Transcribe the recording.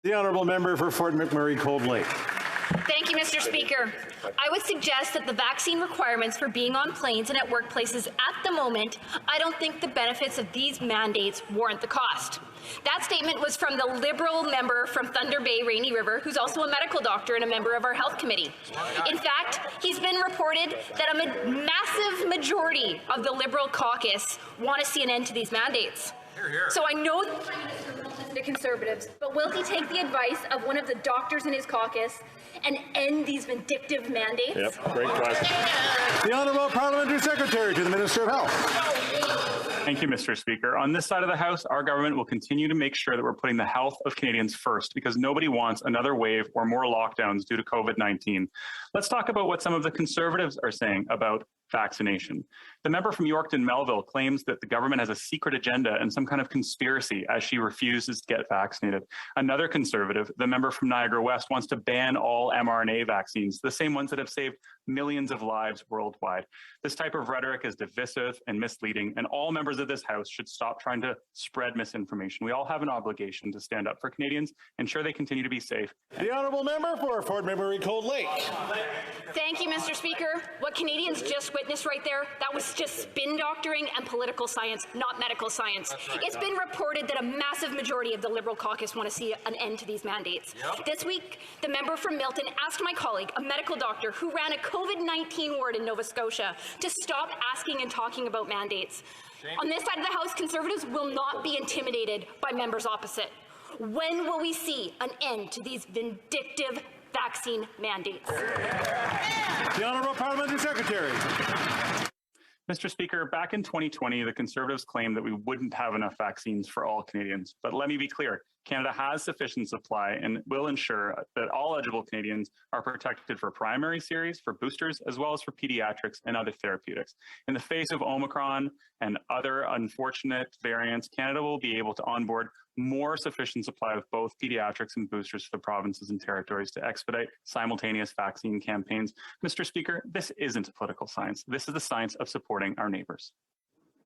The honourable member for Fort McMurray Cold Lake. Thank you, Mr. Speaker. I would suggest that the vaccine requirements for being on planes and at workplaces at the moment, I don't think the benefits of these mandates warrant the cost. That statement was from the Liberal member from Thunder Bay, Rainy River, who's also a medical doctor and a member of our health committee. In fact, he's been reported that a massive majority of the Liberal caucus want to see an end to these mandates. So I know the Prime Minister won't listen to Conservatives, but will he take the advice of one of the doctors in his caucus and end these vindictive mandates? Yep, great question. The Honourable Parliamentary Secretary to the Minister of Health. Thank you, Mr. Speaker. On this side of the House, our government will continue to make sure that we're putting the health of Canadians first, because nobody wants another wave or more lockdowns due to COVID-19. Let's talk about what some of the Conservatives are saying about vaccination. The member from Yorkton Melville claims that the government has a secret agenda and some kind of conspiracy as she refuses to get vaccinated. Another Conservative, the member from Niagara West, wants to ban all mRNA vaccines, the same ones that have saved millions of lives worldwide. This type of rhetoric is divisive and misleading, and all members of this House should stop trying to spread misinformation. We all have an obligation to stand up for Canadians, ensure they continue to be safe. The honourable member for Fort McMurray Cold Lake. Thank you, Mr. Speaker. What Canadians just witnessed right there, that was just spin doctoring and political science, not medical science. It's been reported that a massive majority of the Liberal caucus want to see an end to these mandates. This week, the member from Milton asked my colleague, a medical doctor who ran a COVID-19 ward in Nova Scotia, to stop asking and talking about mandates. On this side of the House, Conservatives will not be intimidated by members opposite. When will we see an end to these vindictive vaccine mandates? The Honourable Parliamentary Secretary. Mr. Speaker, back in 2020, the Conservatives claimed that we wouldn't have enough vaccines for all Canadians. But let me be clear, Canada has sufficient supply and will ensure that all eligible Canadians are protected for primary series, for boosters, as well as for pediatrics and other therapeutics. In the face of Omicron and other unfortunate variants, Canada will be able to onboard more sufficient supply of both pediatrics and boosters for the provinces and territories to expedite simultaneous vaccine campaigns. Mr. Speaker, this isn't political science. This is the science of supporting our neighbours.